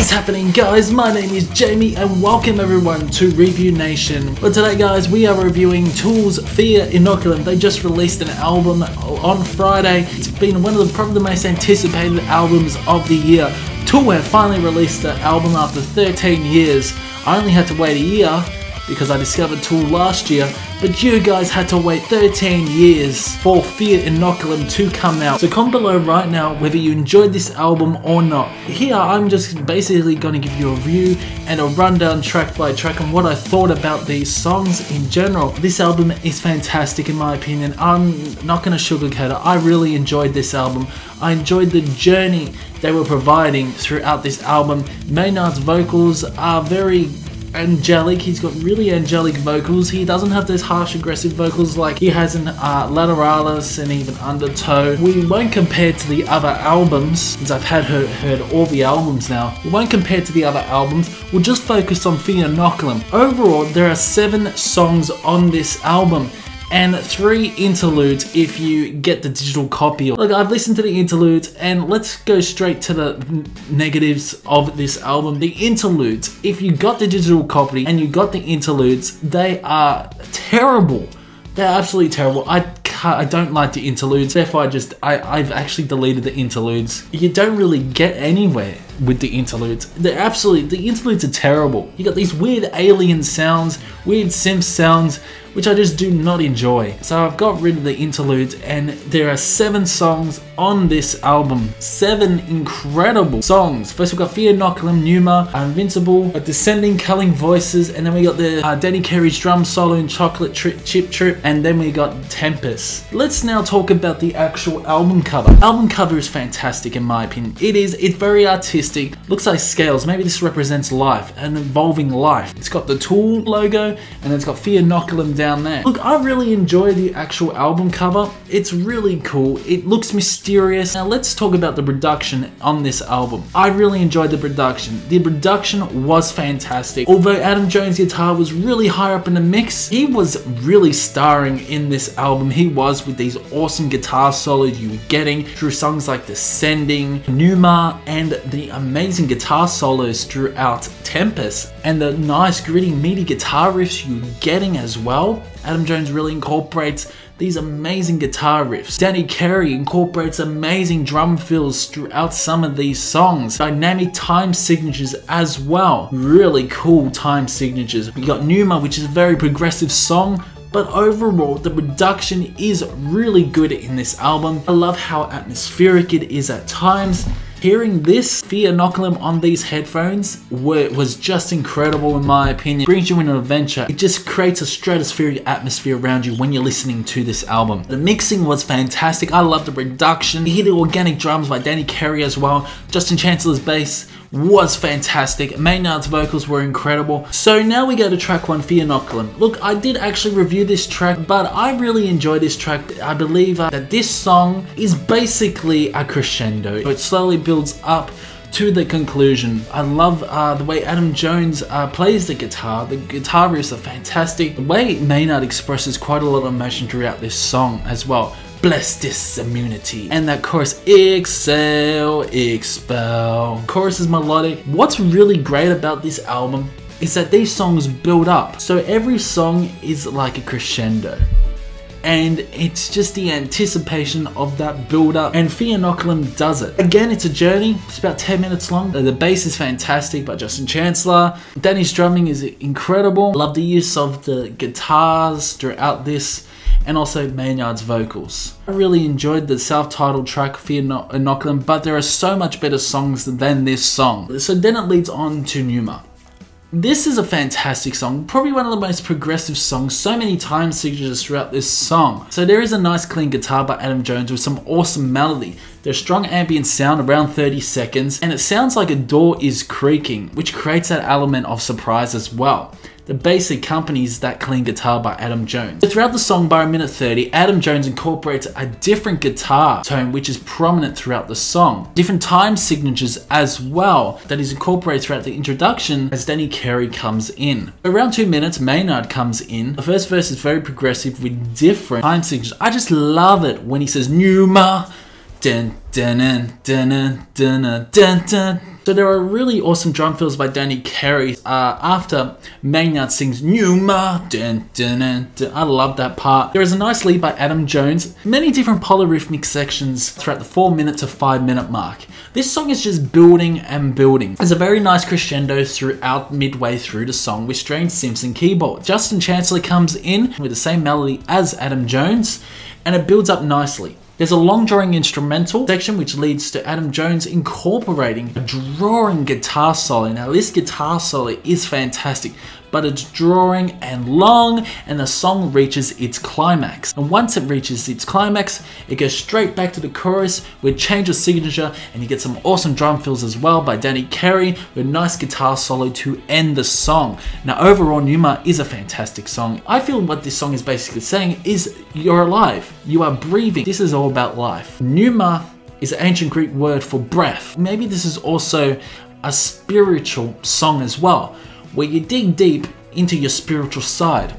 is happening, guys? My name is Jamie and welcome everyone to Review Nation. But today, guys, we are reviewing Tool's Fear Inoculum. They just released an album on Friday. It's been one of probably the most anticipated albums of the year. Tool have finally released the album after 13 years. I only had to wait a year because I discovered Tool last year, but you guys had to wait 13 years for Fear Inoculum to come out. So comment below right now whether you enjoyed this album or not. Here I'm just basically going to give you a review and a rundown track by track on what I thought about these songs in general. This album is fantastic in my opinion. I'm not going to sugarcoat it. I really enjoyed this album. I enjoyed the journey they were providing throughout this album. Maynard's vocals are very angelic. He's got really angelic vocals. He doesn't have those harsh aggressive vocals like he has in Lateralis and even Undertow. We won't compare to the other albums, since I've heard all the albums now. We won't compare to the other albums. We'll just focus on Fear Inoculum. Overall, there are 7 songs on this album and 3 interludes if you get the digital copy. Look, I've listened to the interludes and let's go straight to the negatives of this album. The interludes, if you got the digital copy and you got the interludes, they are terrible. They're absolutely terrible. I don't like the interludes, therefore I've actually deleted the interludes. You don't really get anywhere with the interludes. The interludes are terrible. You got these weird alien sounds, weird synth sounds, which I just do not enjoy. So I've got rid of the interludes and there are 7 songs on this album. 7 incredible songs. First we've got Fear Inoculum, PNEUMA, Invincible, Descending, Culling Voices, and then we got the Danny Carey's drum solo in Chocolate Chip Trip, and then we got Tempest. Let's now talk about the actual album cover. Album cover is fantastic in my opinion. It's very artistic, looks like scales. Maybe this represents life, an evolving life. It's got the Tool logo and it's got Fear Inoculum down there. Look, I really enjoy the actual album cover. It's really cool. It looks mysterious. Now let's talk about the production on this album. I really enjoyed the production. The production was fantastic. Although Adam Jones' guitar was really high up in the mix, he was really starring in this album. He was, with these awesome guitar solos you were getting through songs like Descending, PNEUMA, and the amazing guitar solos throughout Tempest, and the nice gritty meaty guitar riffs you were getting as well. Adam Jones really incorporates these amazing guitar riffs. Danny Carey incorporates amazing drum fills throughout some of these songs. Dynamic time signatures as well. Really cool time signatures. We got PNEUMA, which is a very progressive song, but overall the production is really good in this album. I love how atmospheric it is at times. Hearing this Fear Inoculum on these headphones was just incredible in my opinion. Brings you in an adventure. It just creates a stratospheric atmosphere around you when you're listening to this album. The mixing was fantastic. I love the production. You hear the organic drums by Danny Carey as well. Justin Chancellor's bass was fantastic. Maynard's vocals were incredible. So now we go to track 1, Fear Inoculum. Look, I did actually review this track, but I really enjoyed this track. I believe that this song is basically a crescendo. It slowly builds up to the conclusion. I love the way Adam Jones plays the guitar. The guitar riffs are fantastic. The way Maynard expresses quite a lot of emotion throughout this song as well. Bless this immunity. And that chorus, exhale, expel. Chorus is melodic. What's really great about this album is that these songs build up. So every song is like a crescendo. And it's just the anticipation of that build up, and Fear Inoculum does it. Again, it's a journey. It's about 10 minutes long. The bass is fantastic by Justin Chancellor. Danny's drumming is incredible. Love the use of the guitars throughout this, and also Maynard's vocals. I really enjoyed the self-titled track Fear Inoculum, but there are so much better songs than this song. So then it leads on to PNEUMA. This is a fantastic song, probably one of the most progressive songs, so many time signatures throughout this song. So there is a nice clean guitar by Adam Jones with some awesome melody. There's strong ambient sound around 30 seconds, and it sounds like a door is creaking, which creates that element of surprise as well. The bass accompanies that clean guitar by Adam Jones. So throughout the song, by a minute 30, Adam Jones incorporates a different guitar tone which is prominent throughout the song. Different time signatures as well that is incorporated throughout the introduction as Danny Carey comes in. Around 2 minutes, Maynard comes in. The first verse is very progressive with different time signatures. I just love it when he says PNEUMA, dun dun dun dun dun dun dun. So there are really awesome drum fills by Danny Carey after Maynard sings PNEUMA. Dun, dun, dun, dun. I love that part. There is a nice lead by Adam Jones. Many different polyrhythmic sections throughout the 4 to 5 minute mark. This song is just building and building. There's a very nice crescendo throughout midway through the song with strange Simpson keyboard. Justin Chancellor comes in with the same melody as Adam Jones, and it builds up nicely. There's a long drawing instrumental section which leads to Adam Jones incorporating a drawing guitar solo. Now this guitar solo is fantastic, but it's drawing and long, and the song reaches its climax. And once it reaches its climax, it goes straight back to the chorus with change of signature, and you get some awesome drum fills as well by Danny Carey with a nice guitar solo to end the song. Now overall, PNEUMA is a fantastic song. I feel what this song is basically saying is you're alive, you are breathing. This is all about life. PNEUMA is an ancient Greek word for breath. Maybe this is also a spiritual song as well, where you dig deep into your spiritual side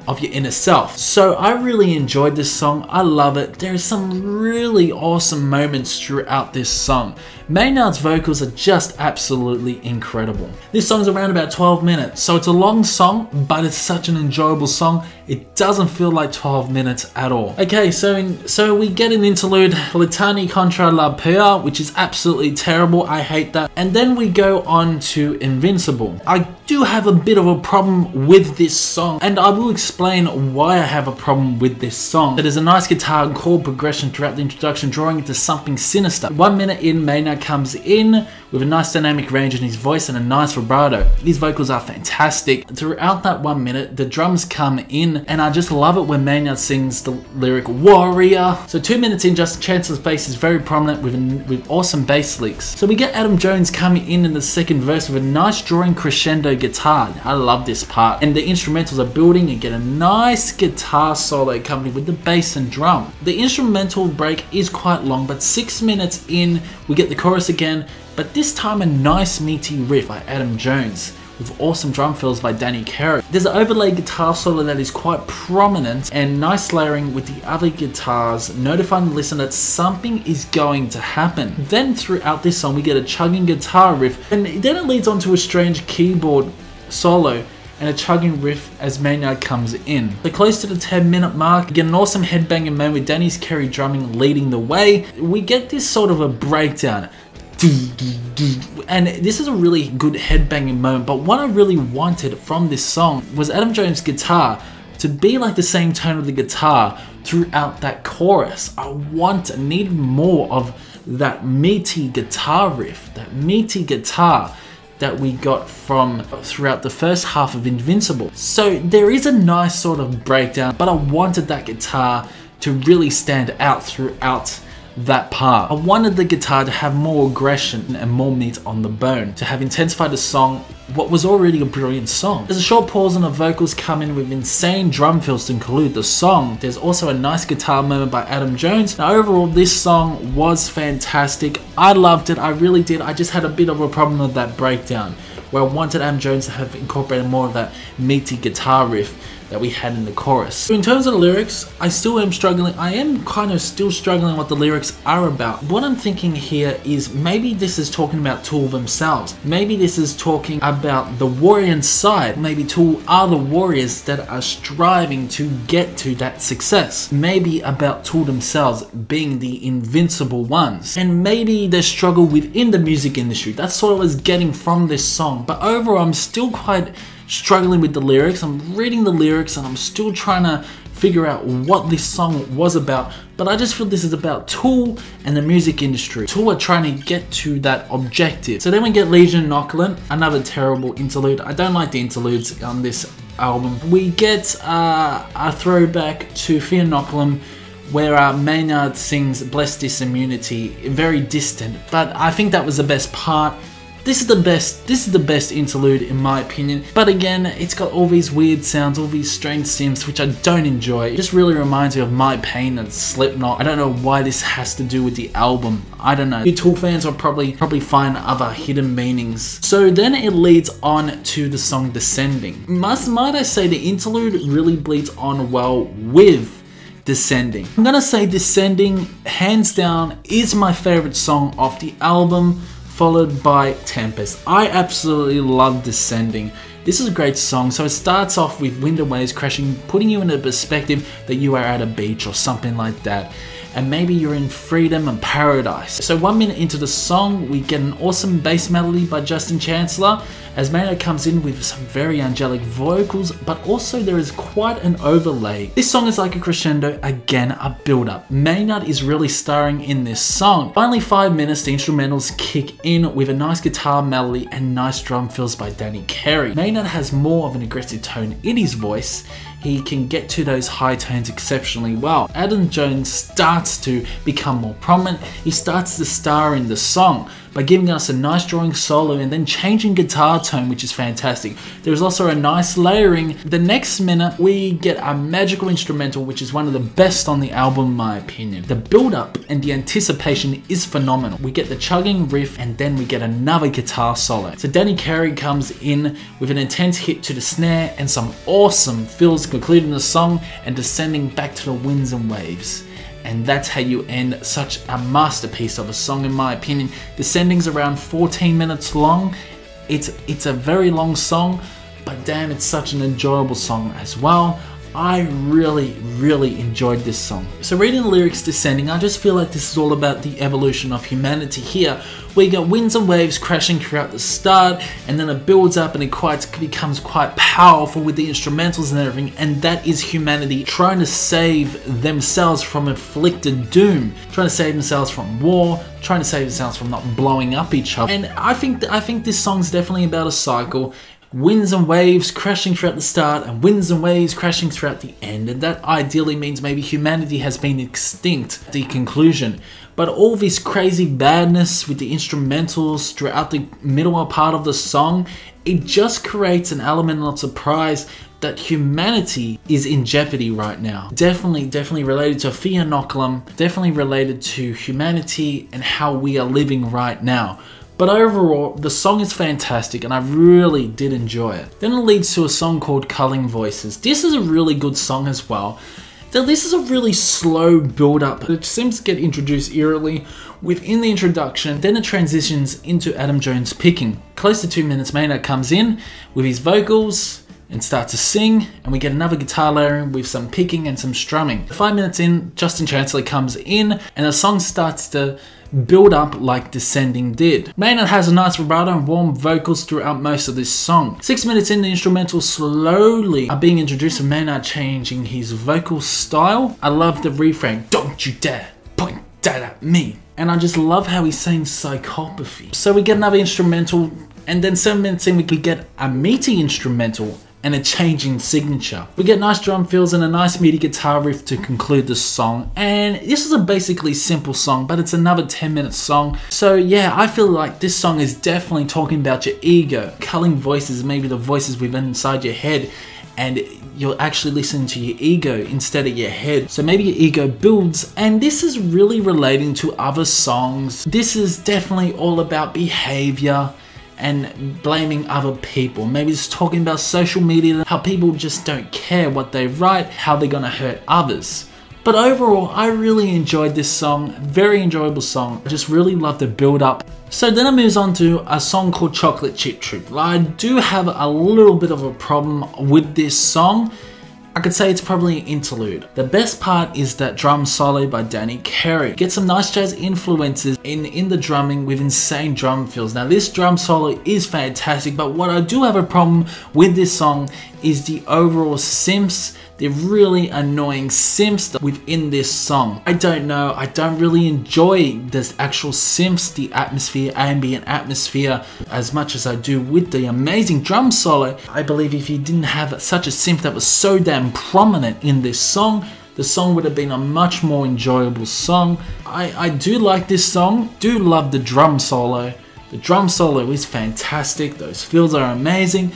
of your inner self. So I really enjoyed this song. I love it. There's some really awesome moments throughout this song. Maynard's vocals are just absolutely incredible. This song's around about 12 minutes, so it's a long song, but it's such an enjoyable song. It doesn't feel like 12 minutes at all. Okay, so we get an interlude, Litanie Contra la Peur, which is absolutely terrible. I hate that. And then we go on to Invincible. I do have a bit of a problem with this song, and I will explain why I have a problem with this song. There's a nice guitar and chord progression throughout the introduction, drawing into something sinister. 1 minute in, Maynard comes in with a nice dynamic range in his voice and a nice vibrato. His vocals are fantastic. Throughout that 1 minute, the drums come in, and I just love it when Maynard sings the lyric warrior. So 2 minutes in, Justin Chancellor's bass is very prominent with awesome bass licks. So we get Adam Jones coming in the second verse with a nice drawing crescendo guitar. I love this part. And the instrumentals are building and get a nice guitar solo accompanied with the bass and drum. The instrumental break is quite long, but 6 minutes in, we get the chorus again, but this time a nice meaty riff by Adam Jones with awesome drum fills by Danny Carey. There's an overlaid guitar solo that is quite prominent and nice layering with the other guitars, notifying the listener that something is going to happen. Then throughout this song we get a chugging guitar riff, and then it leads on to a strange keyboard solo and a chugging riff as Maynard comes in. So close to the 10-minute mark, we get an awesome headbanging moment with Danny Carey drumming leading the way. We get this sort of a breakdown. And this is a really good headbanging moment, but what I really wanted from this song was Adam Jones' guitar to be like the same tone of the guitar throughout that chorus. I needed more of that meaty guitar riff, that meaty guitar that we got from throughout the first half of Invincible. So there is a nice sort of breakdown, but I wanted that guitar to really stand out throughout that part. I wanted the guitar to have more aggression and more meat on the bone, to have intensified the song, what was already a brilliant song. There's a short pause and the vocals come in with insane drum fills to conclude the song. There's also a nice guitar moment by Adam Jones. Now overall, this song was fantastic. I loved it, I really did. I just had a bit of a problem with that breakdown, where I wanted Adam Jones to have incorporated more of that meaty guitar riff that we had in the chorus. So in terms of the lyrics, I still am struggling. I am kind of still struggling what the lyrics are about. What I'm thinking here is maybe this is talking about Tool themselves. Maybe this is talking about the warrior side. Maybe Tool are the warriors that are striving to get to that success. Maybe about Tool themselves being the invincible ones. And maybe their struggle within the music industry. That's what I was getting from this song. But overall, I'm still quite struggling with the lyrics. I'm reading the lyrics and I'm still trying to figure out what this song was about, but I just feel this is about Tool and the music industry. Tool are trying to get to that objective. So then we get Fear Inoculum, another terrible interlude. I don't like the interludes on this album. We get a throwback to Fear Inoculum, where Maynard sings Bless This Immunity, very distant, but I think that was the best part. This is the best interlude in my opinion, but again, it's got all these weird sounds, all these strange synths, which I don't enjoy. It just really reminds me of My Pain and Slipknot. I don't know why this has to do with the album. I don't know. You Tool fans will probably find other hidden meanings. So then it leads on to the song Descending. Might I say the interlude really bleeds on well with Descending. I'm gonna say Descending, hands down, is my favorite song off the album followed by Tempest. I absolutely love Descending. This is a great song. So it starts off with wind and waves crashing, putting you in a perspective that you are at a beach or something like that. And maybe you're in freedom and paradise. So 1 minute into the song, we get an awesome bass melody by Justin Chancellor as Maynard comes in with some very angelic vocals, but also there is quite an overlay. This song is like a crescendo, again, a build up. Maynard is really starring in this song. Finally 5 minutes, the instrumentals kick in with a nice guitar melody and nice drum fills by Danny Carey. Maynard has more of an aggressive tone in his voice. He can get to those high tones exceptionally well. Adam Jones starts to become more prominent. He starts to star in the song by giving us a nice drawing solo and then changing guitar tone, which is fantastic. There's also a nice layering. The next minute, we get a magical instrumental, which is one of the best on the album in my opinion. The build up and the anticipation is phenomenal. We get the chugging riff and then we get another guitar solo. So Danny Carey comes in with an intense hit to the snare and some awesome fills concluding the song and descending back to the winds and waves. And that's how you end such a masterpiece of a song in my opinion. Descending's around 14 minutes long. It's a very long song, but damn, it's such an enjoyable song as well. I really enjoyed this song. So reading the lyrics Descending, I just feel like this is all about the evolution of humanity here. We got winds and waves crashing throughout the start, and then it builds up and it becomes quite powerful with the instrumentals and everything, and that is humanity trying to save themselves from inflicted doom, trying to save themselves from war, trying to save themselves from not blowing up each other. And I think this song's definitely about a cycle. Winds and waves crashing throughout the start and winds and waves crashing throughout the end, and that ideally means maybe humanity has been extinct at the conclusion. But all this crazy badness with the instrumentals throughout the middle part of the song, it just creates an element of surprise that humanity is in jeopardy right now. Definitely related to Fear Inoculum, definitely related to humanity and how we are living right now. But overall, the song is fantastic and I really did enjoy it. Then it leads to a song called Culling Voices. This is a really good song as well. This is a really slow build up. It seems to get introduced eerily within the introduction, then it transitions into Adam Jones picking. Close to 2 minutes, Maynard comes in with his vocals and starts to sing, and we get another guitar layering with some picking and some strumming. 5 minutes in, Justin Chancellor comes in and the song starts to build up like Descending did. Maynard has a nice vibrato and warm vocals throughout most of this song. 6 minutes in, the instrumentals slowly are being introduced with Maynard changing his vocal style. I love the refrain, "Don't you dare point that at me." And I just love how he's saying psychopathy. So we get another instrumental, and then 7 minutes in we could get a meaty instrumental and a changing signature. We get nice drum fills and a nice meaty guitar riff to conclude the song. And this is a basically simple song, but it's another 10-minute song. So yeah, I feel like this song is definitely talking about your ego. Culling voices, maybe the voices within inside your head, and you're actually listening to your ego instead of your head. So maybe your ego builds, and this is really relating to other songs. This is definitely all about behavior and blaming other people. Maybe it's talking about social media, how people just don't care what they write, how they're gonna hurt others. But overall, I really enjoyed this song, very enjoyable song. I just really love the build up. So then it moves on to a song called Chocolate Chip Trip. I do have a little bit of a problem with this song. I could say it's probably an interlude. The best part is that drum solo by Danny Carey. Get some nice jazz influences in the drumming with insane drum fills. Now this drum solo is fantastic, but what I do have a problem with this song is the overall synths. They're really annoying synths within this song. I don't know, I don't really enjoy this actual synths, the atmosphere, ambient atmosphere, as much as I do with the amazing drum solo. I believe if you didn't have such a synth that was so damn prominent in this song, the song would have been a much more enjoyable song. I do like this song, do love the drum solo. The drum solo is fantastic, those fills are amazing.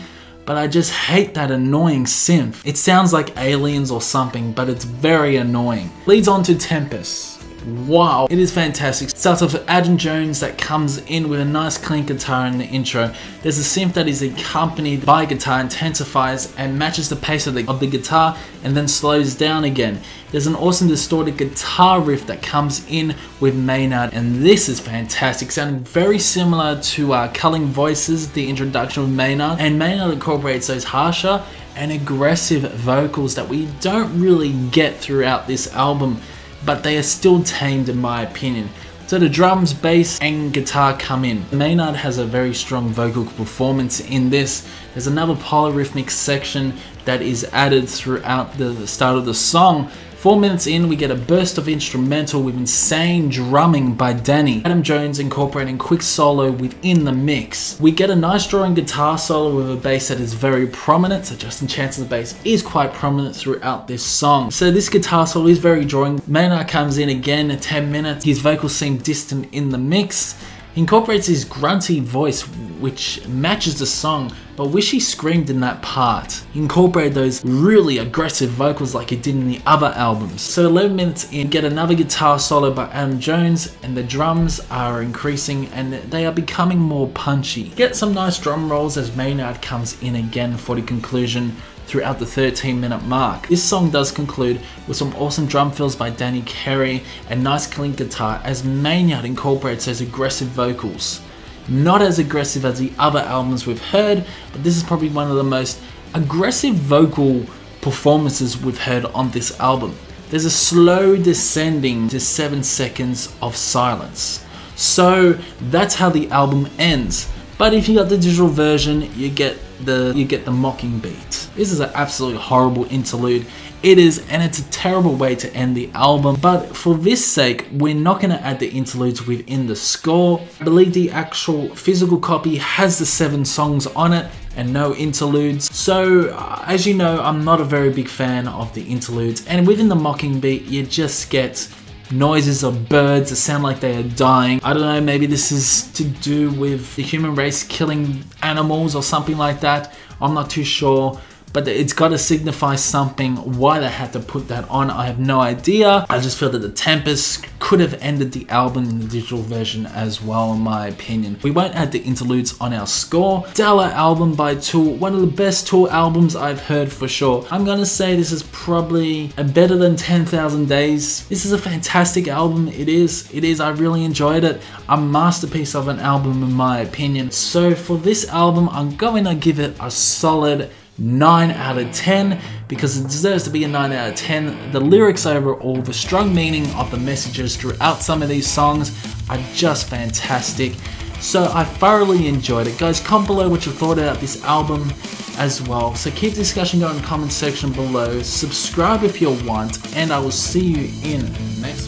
But I just hate that annoying synth. It sounds like Aliens or something, but it's very annoying. Leads on to Tempest. wow, it is fantastic. Starts off with Adam Jones that comes in with a nice clean guitar in the intro. There's a synth that is accompanied by guitar, intensifies and matches the pace of the guitar and then slows down again. There's an awesome distorted guitar riff that comes in with Maynard, and this is fantastic, sounding very similar to Culling Voices, the introduction of Maynard. And Maynard incorporates those harsher and aggressive vocals that we don't really get throughout this album, but they are still tamed in my opinion. So the drums, bass and guitar come in. Maynard has a very strong vocal performance in this. There's another polyrhythmic section that is added throughout the start of the song. 4 minutes in, we get a burst of instrumental with insane drumming by Danny. Adam Jones incorporating quick solo within the mix. We get a nice drawing guitar solo with a bass that is very prominent. So Justin Chance's bass is quite prominent throughout this song. So this guitar solo is very drawing. Maynard comes in again at 10 minutes. His vocals seem distant in the mix. He incorporates his grunty voice, which matches the song, but wish he screamed in that part. He incorporated those really aggressive vocals like he did in the other albums. So 11 minutes in, get another guitar solo by Adam Jones, and the drums are increasing and they are becoming more punchy. Get some nice drum rolls as Maynard comes in again for the conclusion throughout the 13-minute mark. This song does conclude with some awesome drum fills by Danny Carey and nice clean guitar as Maynard incorporates those aggressive vocals. Not as aggressive as the other albums we've heard, but this is probably one of the most aggressive vocal performances we've heard on this album. There's a slow descending to 7 seconds of silence. So that's how the album ends. But if you got the digital version, you get the mocking beat. This is an absolutely horrible interlude. It is, and it's a terrible way to end the album, but for this sake, we're not going to add the interludes within the score. I believe the actual physical copy has the 7 songs on it and no interludes. So, as you know, I'm not a very big fan of the interludes, and within the mocking beat, you just get noises of birds that sound like they are dying. I don't know, maybe this is to do with the human race killing animals or something like that. I'm not too sure, but it's got to signify something. Why they had to put that on, I have no idea. I just feel that the Tempest could have ended the album in the digital version as well, in my opinion. We won't add the interludes on our score. Stellar album by Tool, one of the best Tool albums I've heard for sure. I'm gonna say this is probably a better than 10,000 Days. This is a fantastic album. It is. I really enjoyed it. A masterpiece of an album in my opinion. So for this album, I'm going to give it a solid 9 out of 10 because it deserves to be a 9 out of 10. The lyrics overall, the strong meaning of the messages throughout some of these songs are just fantastic. So I thoroughly enjoyed it. Guys, comment below what you thought about this album as well. So keep the discussion going in the comment section below. Subscribe if you want, and I will see you in the next one.